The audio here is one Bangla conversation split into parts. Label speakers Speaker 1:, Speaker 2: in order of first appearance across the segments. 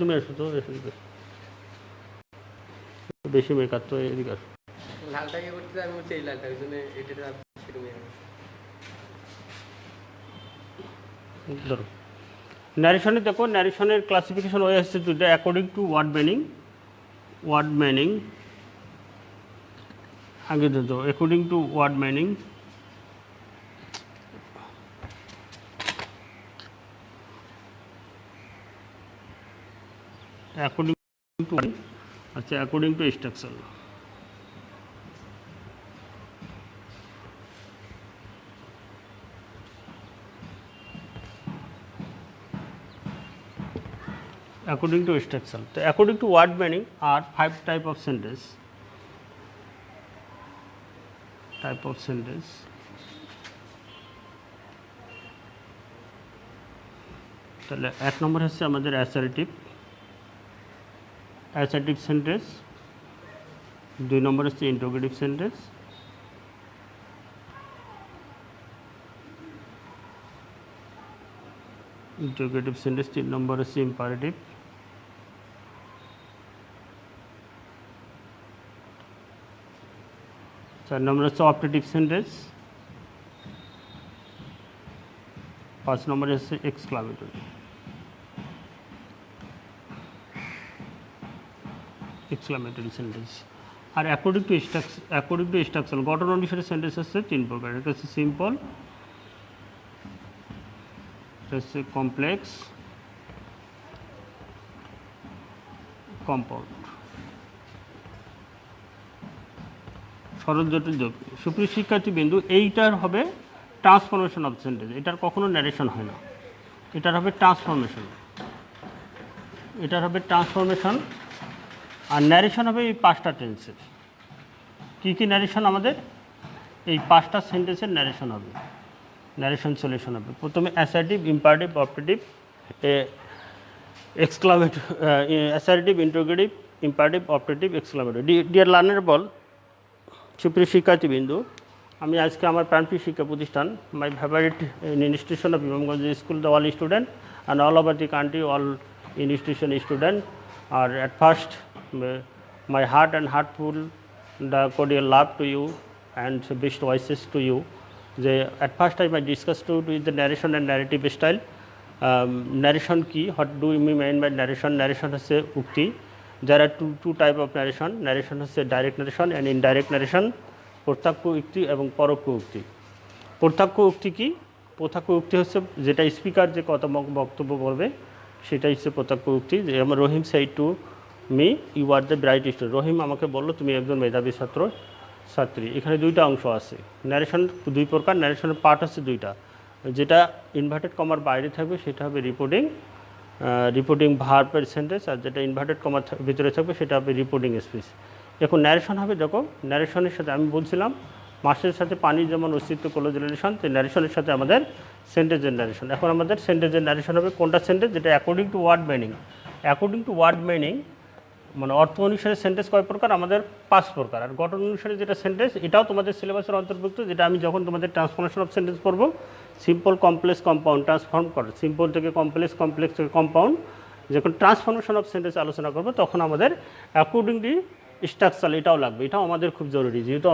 Speaker 1: তুমি এসো তো, এসে বেশি মেকআপ তো এদিকে আসো।
Speaker 2: লালটা কি করতে আমি হচ্ছে এই লালটা, ওই জন্য এটা
Speaker 1: ধরো ন্যারেশনে দেখো, ন্যারেশনের ক্লাসিফিকেশন হয়ে আসছে দুটো, অ্যাকর্ডিং টু ওয়ার্ড মিনিং আগে দেখো, according to word meaning, according to, আচ্ছা according to structure. According to structure, so according to word meaning are 5 type of sentence. তাহলে এক নম্বর হচ্ছে আমাদের অ্যাসার্টিভ সেন্টেন্স, দুই নম্বর হচ্ছে ইন্টারোগেটিভ সেন্টেন্স, তিন নম্বর হচ্ছে ইম্পারেটিভ, চার নম্বর হচ্ছে অপারেটিভ সেন্টেন্স, পাঁচ নম্বর হচ্ছে এক্সক্লামেটরি সেন্টেন্স। আর অ্যাকর্ডিং টু স্ট্রাকচার গঠন অনুসারে সেন্টেন্স হচ্ছে তিন প্রকার, এটা হচ্ছে সিম্পল, এটা হচ্ছে কমপ্লেক্স, কম্পাউন্ড। সরল জটিল জটিল। সুপ্রিয় শিক্ষার্থী বিন্দু, এইটার হবে ট্রান্সফরমেশন অফ সেন্টেন্স, এটার কখনো ন্যারেশন হয় না, এটার হবে ট্রান্সফরমেশন, আর ন্যারেশন হবে এই পাঁচটা টেন্সের। কী কী ন্যারেশন আমাদের? এই পাঁচটা সেন্টেন্সের ন্যারেশন হবে, সলিউশন হবে। প্রথমে assertive, imperative, operative, assertive, interrogative, imperative, operative, exclamatory. Dear learner বল, সুপ্রিয় শিক্ষার্থীবৃন্দু, আমি আজকে আমার প্রাণপ্রিয় শিক্ষা প্রতিষ্ঠান, my favourite institution of Imamganj school, the all student and all over the country, all institution student আর at first my heart and heartful the cordial love to you and best wishes to you. At first time I discussed with the narration and narrative style. Narration কি, what do we mean by narration? Narration হচ্ছে উক্তি। There are two type of narration. Narration হচ্ছে direct narration and indirect narration. প্রত্যক্ষ উক্তি এবং পরোক্ষ উক্তি। প্রত্যক্ষ উক্তি কি? প্রত্যক্ষ উক্তি হচ্ছে যেটা স্পিকার যে কত বক্তব্য বলবে সেটাই হচ্ছে প্রত্যক্ষ উক্তি। যেমন রহিম said to me, you are the bright student. রহিম আমাকে বললো তুমি একজন মেধাবী ছাত্রী। এখানে দুইটা অংশ আছে। ন্যারেশন দুই প্রকার, ন্যারেশনের পার্ট হচ্ছে দুইটা, যেটা ইনভার্টেড কমার বাইরে থাকবে সেটা হবে রিপোর্টিং ভার্বের সেন্টেন্স, আর যেটা ইনভার্টেড কমার ভিতরে থাকবে সেটা হবে রিপোর্টিং স্পিচ। এখন ন্যারেশন হবে, দেখো ন্যারেশনের সাথে আমি বলছিলাম মাছের সাথে পানি যেমন অস্তিত্ব ক্লোজ রিলেশন, তো ন্যারেশনের সাথে আমাদের সেন্টেন্সের ন্যারেশন। এখন আমাদের সেন্টেন্সের ন্যারেশন হবে কোনটা সেন্টেন্স? যেটা অ্যাকর্ডিং টু ওয়ার্ড মিনিং, মানে অর্থ অনুসারে সেন্টেন্স কয় প্রকার? আমাদের 5 প্রকার। আর গঠন অনুসারে যেটা সেন্টেন্স, এটাও তোমাদের সিলেবাসের অন্তর্ভুক্ত, যেটা আমি যখন তোমাদের ট্রান্সফরমেশন অফ সেন্টেন্স পড়ব, সিম্পল, কমপ্লেক্স, কম্পাউন্ড, ট্রান্সফর্ম করে সিম্পল থেকে কমপ্লেক্স, কমপ্লেক্স থেকে কম্পাউন্ড, যখন ট্রান্সফরমেশন অফ সেন্টেন্স আলোচনা করবো তখন আমাদের অ্যাকর্ডিংলি স্ট্রাকচার এটাও লাগবে, এটাও আমাদের খুব জরুরি, যেহেতু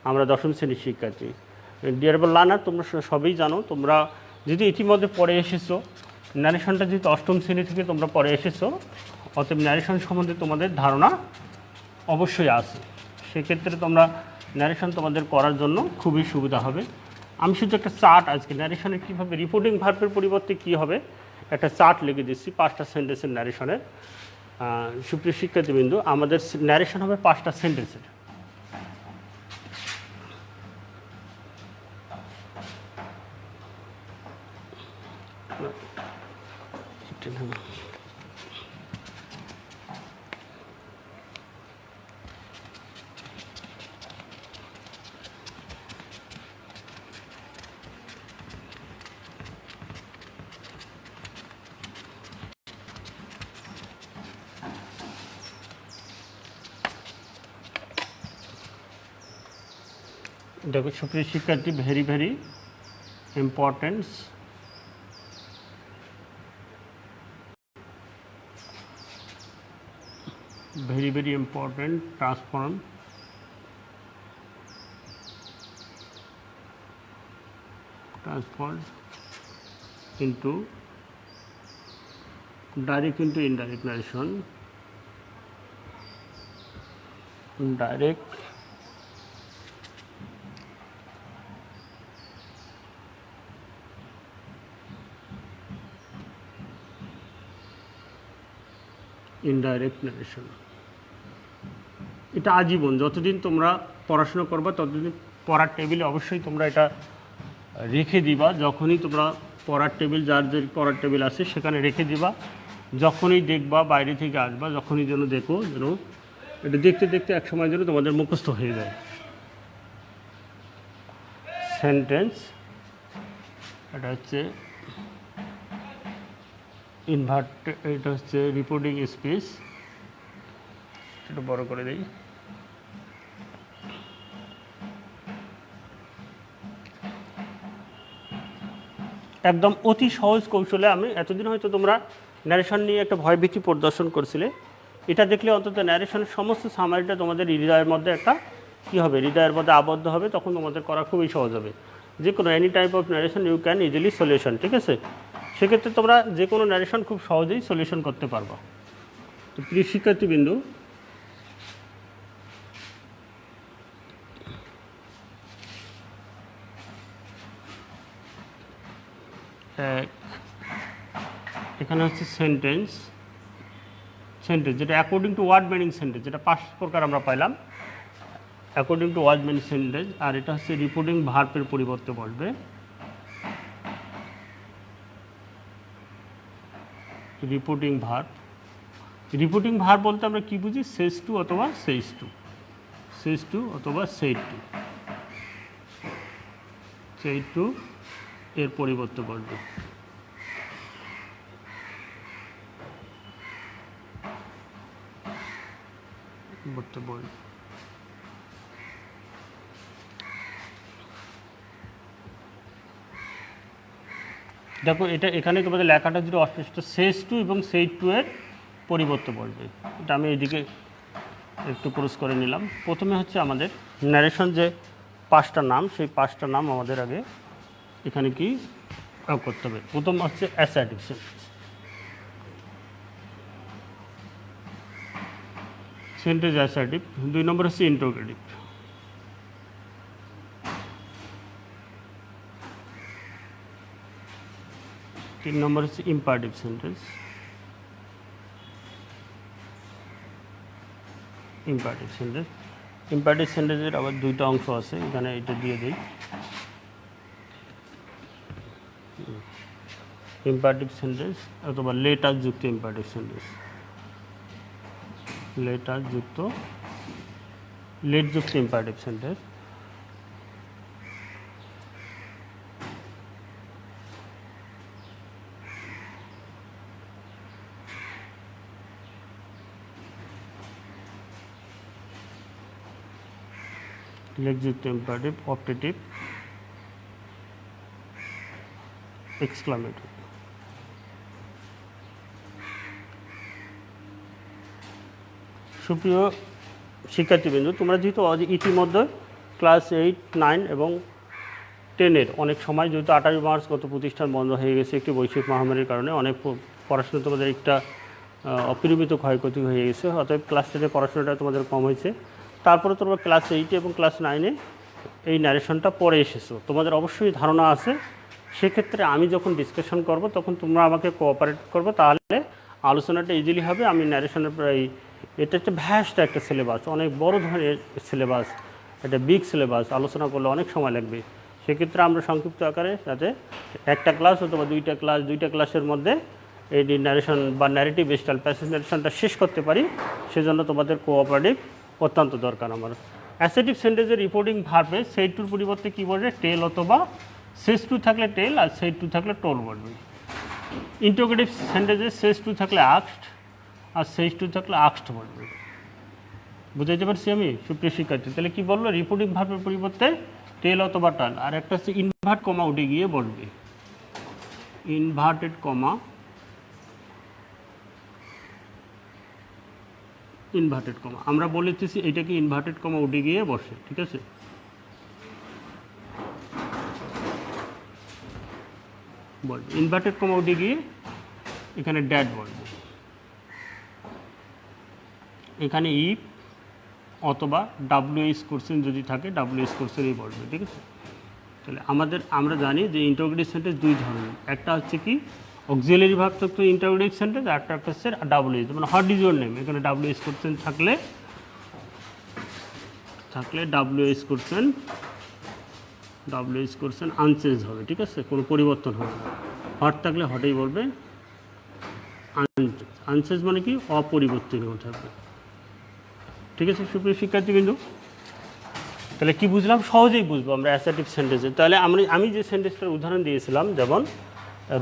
Speaker 1: আমরা দশম শ্রেণীর শিক্ষার্থী। ডিয়ারেবল লার্নার, তোমরা সবই জানো, তোমরা যদি ইতিমধ্যে পড়ে এসেছো, ন্যারেশনটা যেহেতু অষ্টম শ্রেণী থেকে তোমরা পড়ে এসেছো, অতএব ন্যারেশন সম্বন্ধে তোমাদের ধারণা অবশ্যই আছে। সেক্ষেত্রে তোমরা ন্যারেশন তোমাদের করার জন্য খুবই সুবিধা হবে। আমি শুধু একটা চার্ট, আজকে ন্যারেশনের কীভাবে রিপোর্টিং ভার্বের পরিবর্তে কী হবে একটা চার্ট লিখে দিচ্ছি 5টা সেন্টেন্সের ন্যারেশনের। সুপ্রিয় শিক্ষার্থীবৃন্দু, আমাদের ন্যারেশন হবে 5টা সেন্টেন্সের। দেখো সুপ্রিয় শিক্ষার্থী, very very importance, very important, transform into direct into indirect narration, direct indirect narration. এটা আজীবন যতদিন তোমরা পড়াশোনা করবা ততদিন পড়ার টেবিলে অবশ্যই তোমরা এটা রেখে দিবা। যখনই তোমরা পড়ার টেবিল, যার যে পড়ার টেবিল আছে সেখানে রেখে দিবা, যখনই দেখবা বাইরে থেকে আসবা, যখনই যেন দেখো, যেন এটা দেখতে দেখতে এক সময় যেন তোমাদের মুখস্থ হয়ে যায়। সেন্টেন্স, এটা হচ্ছে এটা হচ্ছে রিপোর্টিং স্পিচ, একটু বড় করে দিই। একদম অতি সহজ কৌশলে আমি এতদিন হয়তো তোমরা ন্যারেশন নিয়ে একটা ভয়ভীতি প্রদর্শন করছিলে, এটা দেখলে অন্তত ন্যারেশনের সমস্ত সামারিটা তোমাদের হৃদয়ের মধ্যে একটা কী হবে, হৃদয়ের মধ্যে আবদ্ধ হবে, তখন তোমাদের করা খুবই সহজ হবে। যে কোনো any type of narration you can easily solution, ঠিক আছে? সেক্ষেত্রে তোমরা যে কোনো ন্যারেশন খুব সহজেই সলিউশন করতে পারবো। তো প্রিয় শিক্ষার্থীবৃন্দু, এখানে হচ্ছে সেন্টেন্স যেটা according to word meaning sentence, যেটা 5 প্রকার আমরা পাইলাম according to word meaning sentence. আর এটা হচ্ছে রিপোর্টিং ভার্বের পরিবর্তে বসবে রিপোর্টিং ভার্ব। রিপোর্টিং ভার্ব বলতে আমরা কি বুঝি? সেজ টু অথবা সেজ টু অথবা সেইড টু এর পরিবর্তে বসবে। দেখো এটা এখানে তোমাদের লেখাটা যদি অস্পষ্ট, সেজ টু এবং সেইড টু এর পরিবর্তে বলবে। এটা আমি এইদিকে একটু ক্রস করে নিলাম। প্রথমে হচ্ছে আমাদের ন্যারেশন যে 5টা নাম, সেই 5টা নাম আমাদের আগে এখানে কি করতে হবে। প্রথম হচ্ছে অ্যাসার্টিভ সেন্টেন্স অ্যাসার্টিভ। 2 নম্বর হচ্ছে ইন্টারোগেটিভ। 3 নম্বর হচ্ছে ইম্পারেটিভ সেন্টেন্স। ইম্পারেটিভ সেন্টেন্সের আবার 2টা অংশ আছে, এখানে এটা দিয়ে দিই। ইম্পারেটিভ সেন্টেন্স অথবা লেটার যুক্ত ইম্পারেটিভ সেন্টেন্স, লেট যুক্ত ইম্পারেটিভ সেন্টেন্স। লেটযুক্ত ইম্পারেটিভ, অপটেটিভ, এক্সক্লামেটরি। সুপ্রিয় শিক্ষার্থীবৃন্দ, তোমরা যেহেতু ইতিমধ্যে ক্লাস 8, 9 এবং 10-এর অনেক সময়, যেহেতু 28 মার্চ গত প্রতিষ্ঠান বন্ধ হয়ে গেছে একটি বৈশ্বিক মহামারীর কারণে, অনেক পড়াশোনা তোমাদের একটা অপরিমিত ক্ষয়ক্ষতি হয়ে গেছে, অতএব ক্লাস 10-এর পড়াশোনাটা তোমাদের কম হয়েছে। তারপরে তোমরা ক্লাস 8 এবং ক্লাস 9-এ এই ন্যারেশনটা পড়ে এসেছো, তোমাদের অবশ্যই ধারণা আছে। সেক্ষেত্রে আমি যখন ডিসকাশন করব তখন তোমরা আমাকে কোঅপারেট করবে, তাহলে আলোচনাটা ইজিলি হবে। আমি ন্যারেশনের এটা একটা ভ্যাস্ট একটা সিলেবাস, অনেক বড় ধরনের সিলেবাস, এটা বিগ সিলেবাস, আলোচনা করলে অনেক সময় লাগবে। সেক্ষেত্রে আমরা সংক্ষিপ্ত আকারে যাতে একটা ক্লাস অথবা দুইটা ক্লাসের মধ্যে এই ন্যারেশন বা ন্যারেটিভ স্টাইল প্যাসেজ ন্যারেশনটা শেষ করতে পারি, সেজন্য তোমাদের কোঅপারেটিভ অত্যন্ত দরকার আমার। অ্যাসার্টিভ সেন্টেন্সের রিপোর্টিং ভার্বে সেইড টুর পরিবর্তে কী বলবে? টেল অথবা সেজ টু থাকলে টেল আর সেইড টু থাকলে টোল বলবে। ইন্টারোগেটিভ সেন্টেন্সে সেজ টু থাকলে আস্কড আর সেইড টু থাকলে আস্কড বলবে। বুঝাইতে পারছি আমি সুপ্রিয় শিক্ষার্থী? তাহলে কী বললো? রিপোর্টিং ভার্বের পরিবর্তে টেল অথবা টাল। আর একটা হচ্ছে ইনভার্ট কমা উঠে গিয়ে বলবে, ইনভার্টেড কমা ইনভার্টেড কমা, আমরা বলেছি এটাকে ইনভার্টেড কমা উঠে গিয়ে বসে, ঠিক আছে। বলবে ইনভার্টেড কমা উঠে গিয়ে এখানে ড্যাট বলবে, এখানে ইফ অথবা ডাব্লিউএস কোশ্চেন যদি থাকে ডাব্লিউএস কোশ্চেনই বলবে, ঠিক আছে। তাহলে আমরা জানি যে ইন্টারোগেটিভ সেন্টেন্স দুই ধরনের, একটা হচ্ছে কি অক্সিলারি ভার্বযুক্ত ইন্টারোগেটিভ সেন্টেন্স, আর একটা হচ্ছে ডাব্লিউএস, মানে হোয়াট ইজ ইউর নেম, এখানে ডাব্লিউএস কোশ্চেন থাকলে ডাব্লিউএস কোশ্চেন আনচেঞ্জ হবে, ঠিক আছে, কোনো পরিবর্তন হবে না। হট থাকলে হটেই বলবে, আনচেঞ্জ মানে কি অপরিবর্তনীয় থাকবে, ঠিক আছে সুপ্রিয় শিক্ষার্থীবৃন্দু। তাহলে কি বুঝলাম, সহজেই বুঝবো আমরা অ্যাসার্টিভ সেন্টেন্সে। তাহলে আমি যে সেন্টেন্সটার উদাহরণ দিয়েছিলাম, যেমন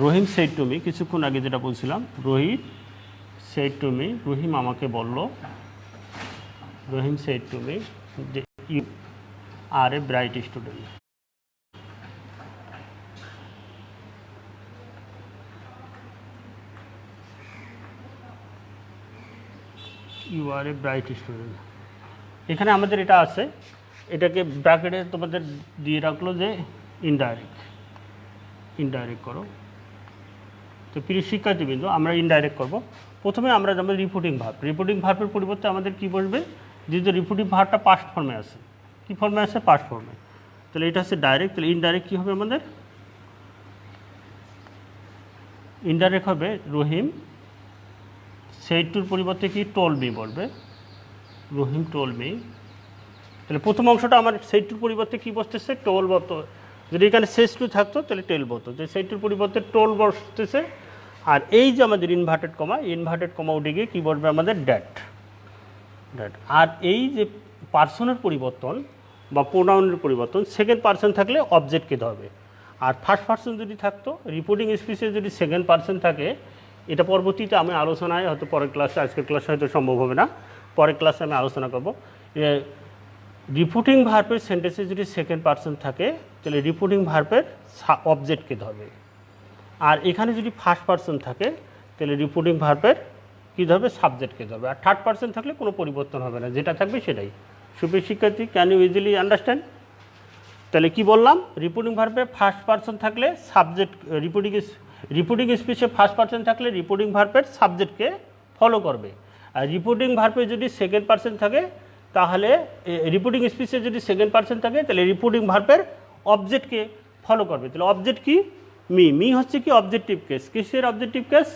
Speaker 1: রহিম সেড টু মি, কিছুক্ষণ আগে যেটা বলছিলাম, Rahim said to me, Rahim আমাকে বলল, রহিম সেড টু মি যে you are a bright student, you are a bright student. এখানে আমাদের এটা আছে, এটাকে ব্র্যাকেটে তোমাদের দিয়ে রাখলো যে ইনডাইরেক্ট করো। তো প্রিয় শিক্ষার্থীবৃন্দ, আমরা ইনডাইরেক্ট করব। প্রথমে আমরা যেমন রিপোর্টিং ভার্বের পরিবর্তে আমাদের কি বসবে, যে রিপোর্টিং ভার্বটা পাস্ট ফর্মে আছে, কি ফর্মে আছে, পাস্ট ফর্মে। তাহলে এটা হচ্ছে ডাইরেক্ট, তাহলে ইনডাইরেক্ট কী হবে আমাদের, ইনডাইরেক্ট হবে রহিম সেড টুর পরিবর্তে কি টোল মি বলবে, রহিম টোল মি। তাহলে প্রথম অংশটা আমার সেড টুর পরিবর্তে কী বসতেছে, টোল বলতো, যদি এখানে শেষ টু থাকতো তাহলে টেল বলতো, যে সেড টুর পরিবর্তে টোল বসতেছে। আর এই যে আমাদের ইনভার্টেড কমা উঠে গিয়ে কী বলবে আমাদের ড্যাট। আর এই যে পার্সনের পরিবর্তন বা প্রোনাউনের পরিবর্তন, সেকেন্ড পার্সন থাকলে অবজেক্টকে ধরবে। আর ফার্স্ট পার্সন যদি থাকতো, রিপোর্টিং স্পিচে যদি সেকেন্ড পার্সন থাকে, এটা পরবর্তীতে আমি আলোচনায় হয়তো পরের ক্লাসে, আজকের ক্লাসে হয়তো সম্ভব হবে না, পরের ক্লাসে আমি আলোচনা করব। রিপোর্টিং ভার্বের সেন্টেন্সে যদি সেকেন্ড পার্সন থাকে তাহলে রিপোর্টিং ভার্বের অবজেক্টকে ধরবে। আর এখানে যদি ফার্স্ট পার্সন থাকে তাহলে রিপোর্টিং ভার্বের কী ধরবে, সাবজেক্টকে ধরবে। আর থার্ড পার্সন থাকলে কোনো পরিবর্তন হবে না, যেটা থাকবে সেটাই। সুপ্রিয় শিক্ষার্থী, ক্যান ইউ ইজিলি আন্ডারস্ট্যান্ড? তাহলে কি বললাম, রিপোর্টিং ভার্বে ফার্স্ট পার্সন থাকলে সাবজেক্ট, রিপোর্টিং স্পিচে ফার্স্ট পার্সন থাকলে রিপোর্টিং ভার্বের সাবজেক্টকে ফলো করবে। আর রিপোর্টিং ভার্বে যদি সেকেন্ড পার্সন থাকে তাহলে, রিপোর্টিং স্পিচে যদি সেকেন্ড পার্সন থাকে তাহলে রিপোর্টিং ভার্বের অবজেক্টকে ফলো করবে। তাহলে অবজেক্ট কি, মি হচ্ছে কি অবজেক্টিভ কেস, কিসের অবজেক্টিভ কেস,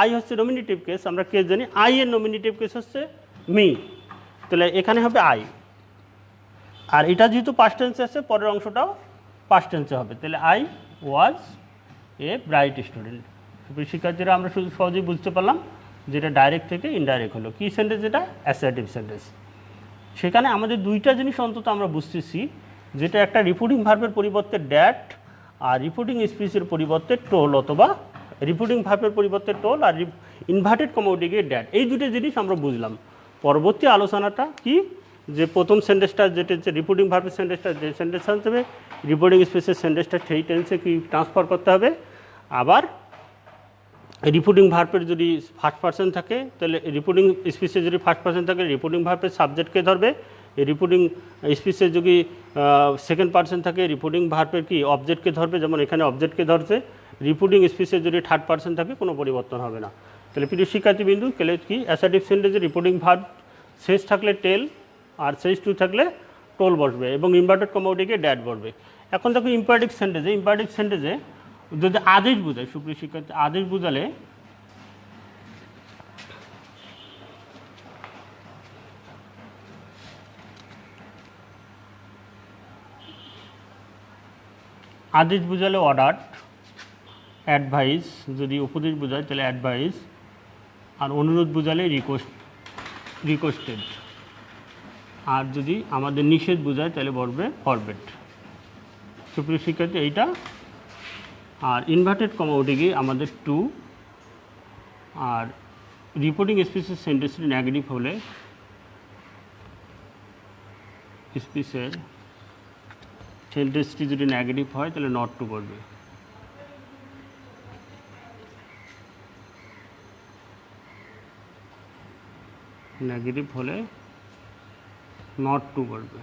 Speaker 1: আই হচ্ছে নমিনেটিভ কেস, আমরা কেস জানি, আই এর নমিনেটিভ কেস হচ্ছে মি, তাহলে এখানে হবে আই। আর এটা যেহেতু পাস্ট টেন্সে আছে, পরের অংশটাও পাস্ট টেন্সে হবে, তাহলে I was A bright student. শিক্ষার্থীরা আমরা শুধু সহজেই বুঝতে পারলাম যেটা ডাইরেক্ট থেকে ইনডাইরেক্ট হলো, কী সেন্টেন্স, এটা অ্যাসার্টিভ সেন্টেন্স। সেখানে আমাদের দুইটা জিনিস অন্তত আমরা বুঝতেছি, যেটা একটা রিপোর্টিং ভার্বের পরিবর্তে ড্যাট, আর রিপোর্টিং স্পিচের পরিবর্তে টোল, অথবা রিপোর্টিং ভার্বের পরিবর্তে টোল, আর ইনভার্টেড কমা উঠে গিয়ে ড্যাট। এই দুটো জিনিস আমরা বুঝলাম। পরবর্তী আলোচনাটা কি, যে প্রথম সেন্টেন্সটা যেটা হচ্ছে রিপোর্টিং ভার্বের সেন্টেন্সটা, যে সেন্টেন্স আনতে হবে, রিপোর্টিং স্পিচের সেন্টেন্সটা সেই টেন্সে কি ট্রান্সফার করতে হবে। আবার রিপোর্টিং ভার্বের যদি ফার্স্ট পার্সন থাকে তাহলে, রিপোর্টিং স্পিচে যদি ফার্স্ট পার্সন থাকে রিপোর্টিং ভার্বের সাবজেক্টকে ধরবে। রিপোর্টিং স্পিচে যদি সেকেন্ড পার্সন থাকে রিপোর্টিং ভার্বের কি অবজেক্টকে ধরবে, যেমন এখানে অবজেক্টকে ধরছে। রিপোর্টিং স্পিচে যদি থার্ড পার্সন থাকে কোনো পরিবর্তন হবে না। তাহলে প্রিয় শিক্ষার্থীবিন্দু, তাহলে কি অ্যাসার্টিভ সেন্টেন্সে রিপোর্টিং ভার্ব শেষ থাকলে টেল, আর শেষ টু থাকলে টোল বসবে, এবং ইনভার্টেড কমা উঠে গিয়ে ড্যাট বসবে। এখন দেখো ইম্পারেটিভ সেন্টেন্সে যদি আদেশ বোঝায়, সুপ্রিয় শিক্ষার্থী, আদেশ বোঝালে অর্ডার, অ্যাডভাইস, যদি উপদেশ বোঝায় তাহলে অ্যাডভাইস, আর অনুরোধ বোঝালে রিকোয়েস্টেড, আর যদি আমাদের নিষেধ বোঝায় তাহলে বলবে ফরবেড। সুপ্রিয় শিক্ষার্থী, এইটা। আর ইনভার্টেড কমা উঠে গিয়ে আমাদের টু, আর রিপোর্টিং স্পিচের সেন্টেন্সটি নেগেটিভ হলে স্পিচের সেন্টেন্সটি যদি নেগেটিভ হয় তাহলে নট টু করবে। নেগেটিভ হলে নট টু বলবে।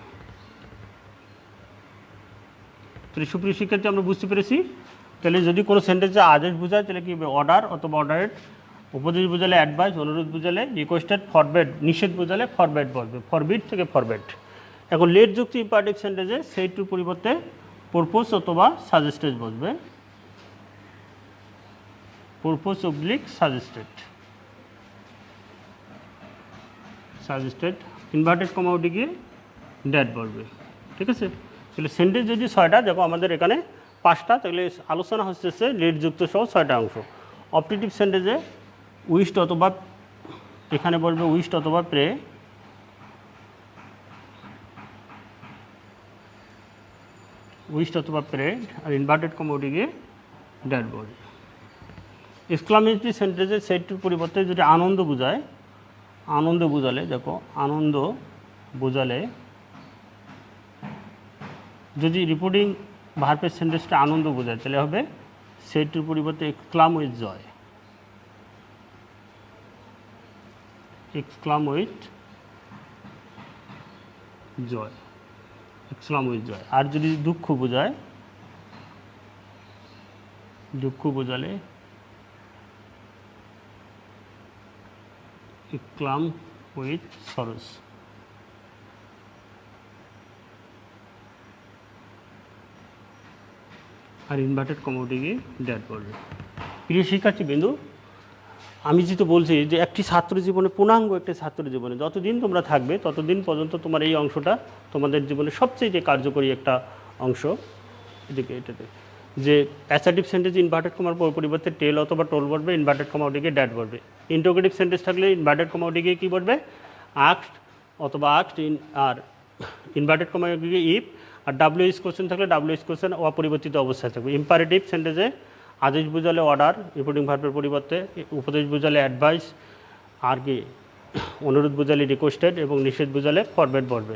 Speaker 1: তাহলে সুপ্রিয় শিক্ষার্থী আমরা বুঝতে পেরেছি। তাহলে যদি কোনো সেন্টেন্সে আদেশ বোঝায় তাহলে কি অর্ডার অথবা অর্ডারেড, উপদেশ বোঝালে অ্যাডভাইস, অনুরোধ বোঝালে রিকোয়েস্টেড, ফরবেড নিষেধ বোঝালে ফরবেড বলবে, ফরবিড থেকে ফরবেড। এখন লেট যুক্ত ইম্পারেটিভ সেন্টেন্সে সেইটুর পরিবর্তে পারপোজ অথবা সাজেস্টেড বসবে, purpose oblique suggested, suggested inverted comma উঠে গিয়ে ড্যাট বলবে। ঠিক আছে, তাহলে সেন্টেন্স যদি 6টা, দেখো আমাদের এখানে 5টা, তাহলে আলোচনা হচ্ছে লেট যুক্ত সহ 6টা অংশ। অপটেটিভ সেন্টেন্সে উইস্ট অথবা, এখানে বলবে উইস্ট অথবা প্রে, উইস্ট অথবা প্রে, আর ইনভার্টেড কমা উঠে গিয়ে ড্যাট বলবে। এক্সক্লামেটরি সেন্টেন্সে সেটটির পরিবর্তে যদি আনন্দ বোঝায়, আনন্দ বোঝালে দেখো আনন্দ বোঝালে যদি রিপোর্টিং ভার্বের সেন্টেন্সটা আনন্দ বোঝায় তাহলে হবে সেটটির পরিবর্তে exclaim with joy, exclaim with joy, exclaim with joy. আর যদি দুঃখ বোঝায়, দুঃখ বোঝালে এক্সক্লাম উইথ সরোস। আর ইনভার্টেড কমা উঠে গিয়ে ড্যাট বলবে। প্রিয় শিক্ষার্থী বিন্দু, আমি যেহেতু বলছি যে একটি ছাত্র জীবনে, পূর্ণাঙ্গ একটি ছাত্র জীবনে যতদিন তোমরা থাকবে ততদিন পর্যন্ত তোমার এই অংশটা তোমাদের জীবনে সবচেয়ে কার্যকরী একটা অংশ। এদিকে এটাতে যে অ্যাসার্টিভ সেন্টেন্স ইনভার্টেড কমার পরিবর্তে টেল অথবা টোল বলবে, ইনভার্টেড কমা উঠে গিয়ে ড্যাট বলবে। ইন্টারোগেটিভ সেন্টেন্স থাকলে ইনভার্টেড কমা উঠে গিয়ে কী বলবে, আস্কড অথবা আস্কড, আর ইনভার্টেড কমা উঠে গিয়ে ইফ, আর ডাব্লিউএস কোশ্চেন থাকলে ডাব্লিউএস কোশ্চেন অপরিবর্তিত অবস্থায় থাকবে। ইম্পারেটিভ সেন্টেন্সে আদেশ বোঝালে অর্ডার, রিপোর্টিং ভার্বের পরিবর্তে, উপদেশ বোঝালে অ্যাডভাইস, আর কি অনুরোধ বোঝালে রিকোয়েস্টেড, এবং নিষেধ বোঝালে ফরওয়ার্ড বলবে।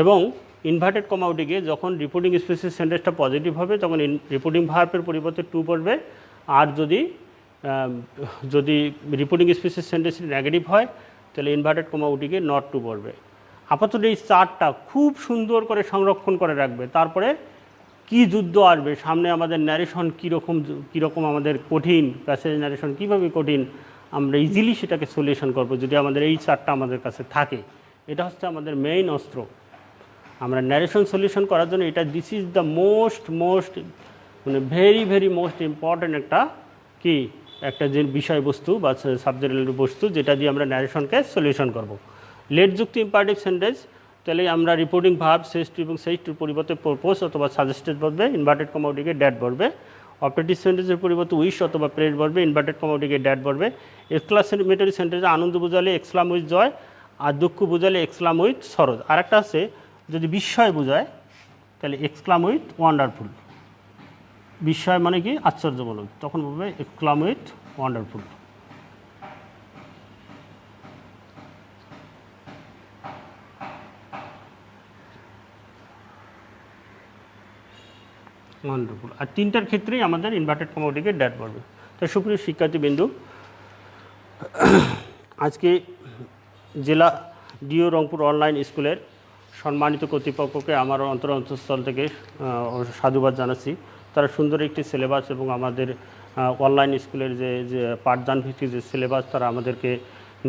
Speaker 1: এবং ইনভার্টেড কমা উঠে গিয়ে যখন রিপোর্টিং স্পেসিস সেন্টেন্সটা পজিটিভ হবে তখন রিপোর্টিং ভার্বের পরিবর্তে টু বলবে, আর যদি যদি রিপোর্টিং স্পেসিস সেন্টেন্স নেগেটিভ হয় তাহলে ইনভার্টেড কমা উঠে গিয়ে নট টু বলবে। আপাতত এই চারটা খুব সুন্দর করে সংরক্ষণ করে রাখবে। তারপরে কি যুদ্ধ আসবে সামনে, আমাদের ন্যারেশন কীরকম আমাদের কঠিন, প্যাসেজ ন্যারেশন কীভাবে কঠিন, আমরা ইজিলি সেটাকে সলিউশন করব যদি আমাদের এই চারটা আমাদের কাছে থাকে। এটা হচ্ছে আমাদের মেইন অস্ত্র। আমরা ন্যারেশন সলিউশন করার জন্য এটা দিস ইজ দ্য মোস্ট মানে ভেরি মোস্ট ইম্পর্ট্যান্ট একটা যে বিষয়বস্তু বা সাবজেক্ট রিলেটেড বস্তু যেটা দিয়ে আমরা ন্যারেশনকে সলিউশন করব। লেট যুক্ত ইম্পারেটিভ সেন্টেন্স, তাহলে আমরা রিপোর্টিং ভার্ব শেষ টু এবং শেষ টুর পরিবর্তে পারপোজ অথবা সাজেস্টেড বলবে, ইনভার্টেড কমা উঠে গিয়ে ড্যাট বলবে। অপটেটিভ সেন্টেন্সের পরিবর্তে উইশ অথবা প্রেড বলবে, ইনভার্টেড কমা উঠে গিয়ে ড্যাট বলবে। এক্সক্লামেটরি সেন্টেন্সে আনন্দ বোঝালে এক্সক্লাম উইথ জয়, আর দুঃখ বোঝালে এক্সক্লাম উইথ সরোজ। আর একটা আছে যদি বিস্ময় বোঝায় তাহলে এক্সক্লাম উইথ ওয়ান্ডারফুল, বিস্ময় মানে কি আশ্চর্যজনক, তখন বলবে এক্সক্লাম উইথ ওয়ান্ডারফুল। ওয়ান্ডারফুল। আর তিনটার ক্ষেত্রেই আমাদের ইনভার্টেড কমা উঠে গিয়ে ড্যাট বলবে। তো সুপ্রিয় শিক্ষার্থীবৃন্দু, আজকে জেলা ডিও রংপুর অনলাইন স্কুলের সম্মানিত কর্তৃপক্ষকে আমার অন্তঃস্থল থেকে সাধুবাদ জানাচ্ছি। তারা সুন্দর একটি সিলেবাস এবং আমাদের অনলাইন স্কুলের যে পাঠদান ভিত্তিক যে সিলেবাস তারা আমাদেরকে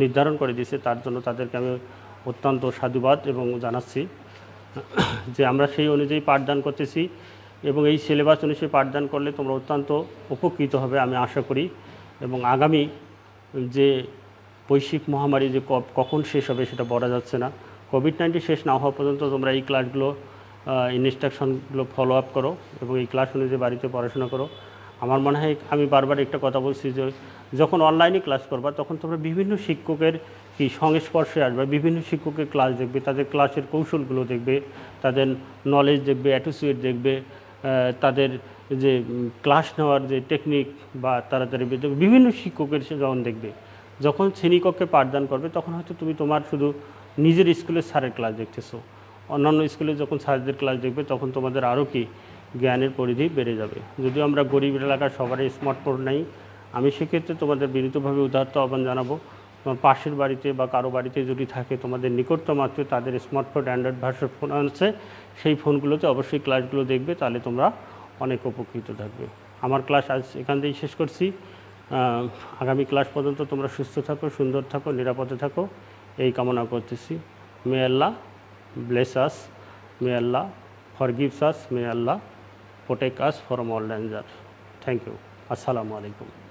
Speaker 1: নির্ধারণ করে দিয়েছে, তার জন্য তাদেরকে আমি অত্যন্ত সাধুবাদ এবং জানাচ্ছি যে আমরা সেই অনুযায়ী পাঠদান করতেছি এবং এই সিলেবাস অনুযায়ী পাঠদান করলে তোমরা অত্যন্ত উপকৃত হবে আমি আশা করি। এবং আগামী যে বৈশ্বিক মহামারী যে কখন শেষ হবে সেটা বলা যাচ্ছে না। কোভিড-19 শেষ না হওয়া পর্যন্ত তোমরা এই ক্লাসগুলো ইনস্ট্রাকশনগুলো ফলো আপ করো এবং এই ক্লাস অনুযায়ী বাড়িতে পড়াশোনা করো। আমার মনে হয় আমি বারবার একটা কথা বলছি যে যখন অনলাইনে ক্লাস করবা তখন তোমরা বিভিন্ন শিক্ষকের সংস্পর্শে আসবে, বিভিন্ন শিক্ষকের ক্লাস দেখবে, তাদের ক্লাসের কৌশলগুলো দেখবে, তাদের নলেজ দেখবে, অ্যাটিটিউড দেখবে, তাদের যে ক্লাস নেওয়ার যে টেকনিক বা তাড়াতাড়ি বিভিন্ন শিক্ষকের যখন দেখবে, যখন শ্রেণীকক্ষে পাঠদান করবে তখন হয়তো তুমি তোমার শুধু নিজের স্কুলের স্যারের ক্লাস দেখতেছো, অন্যান্য স্কুলে যখন স্যারদের ক্লাস দেখবে তখন তোমাদের আরও জ্ঞানের পরিধি বেড়ে যাবে। যদিও আমরা গরিব এলাকার সবারই স্মার্টফোন নেই, আমি সেক্ষেত্রে তোমাদের বিনীতভাবে উদারত আহ্বান জানাবো তোমার পাশের বাড়িতে বা কারো বাড়িতে যদি থাকে, তোমাদের নিকটতম আত্মীয় তাদের স্মার্টফোন, অ্যান্ড্রয়েড ভার্সন ফোন আছে, সেই ফোনগুলোতে অবশ্যই ক্লাসগুলো দেখবে, তাহলে তোমরা অনেক উপকৃত থাকবে। আমার ক্লাস আজ এখান থেকেই শেষ করছি। আগামী ক্লাস পর্যন্ত তোমরা সুস্থ থাকো, সুন্দর থাকো, নিরাপদে থাকো, এই কামনা করতেছি। মে আল্লাহ bless us, may Allah forgive us, may Allah protect us from all danger. Thank you. Assalamu alaikum.